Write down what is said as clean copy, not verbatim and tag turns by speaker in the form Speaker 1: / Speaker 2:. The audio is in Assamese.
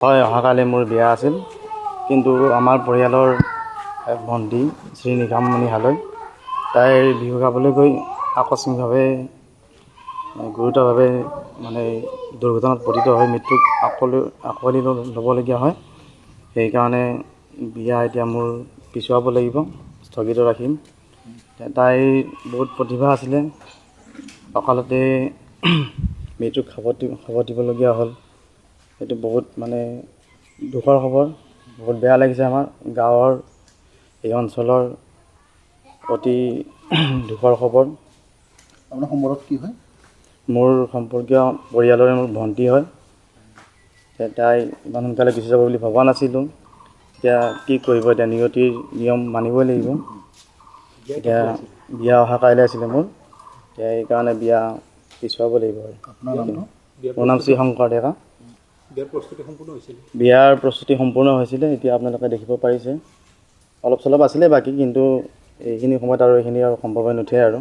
Speaker 1: হয়, অহাকালি মোৰ বিয়া আছিল, কিন্তু আমাৰ পৰিয়ালৰ ভণ্টি শ্ৰী নিকামণি হালৈ তাইৰ বিহু গাবলৈ গৈ আকস্মিকভাৱে গুৰুতৰভাৱে দুৰ্ঘটনাত পতিত হৈ মৃত্যুক আঁকোৱালি ল'বলগীয়া হয়। সেইকাৰণে বিয়া এতিয়া মোৰ পিছুৱাব লাগিব, স্থগিত ৰাখিম। তাইৰ বহুত প্ৰতিভা আছিলে, অকালতে মৃত্যুক খবৰ দিবলগীয়া হ'ল। এইটো বহুত দুখৰ খবৰ, বহুত বেয়া লাগিছে। আমাৰ গাঁৱৰ এই অঞ্চলৰ অতি দুখৰ খবৰ।
Speaker 2: আপোনাৰ সম্পৰ্কত কি হয়?
Speaker 1: মোৰ সম্পৰ্কীয় পৰিয়ালৰে মোৰ ভণ্টি হয়। তাই ইমান সোনকালে গুচি যাব বুলি ভবা নাছিলোঁ। এতিয়া কি কৰিব, এতিয়া নিয়তিৰ নিয়ম মানিবই লাগিব। এতিয়া বিয়া অহা কাইলৈ আছিলে মোৰ, এতিয়া সেইকাৰণে বিয়া পিছুৱাব লাগিব।
Speaker 2: আপোনাৰ নামটো?
Speaker 1: মোৰ নাম শ্ৰী শংকৰ ডেকা। বিয়াৰ প্ৰস্তুতি সম্পূৰ্ণ হৈছিলে, এতিয়া আপোনালোকে দেখিব পাৰিছে। অলপ চলপ আছিলে বাকী, কিন্তু এইখিনি সময়ত আৰু এইখিনি সম্ভৱ হৈ নুঠে আৰু।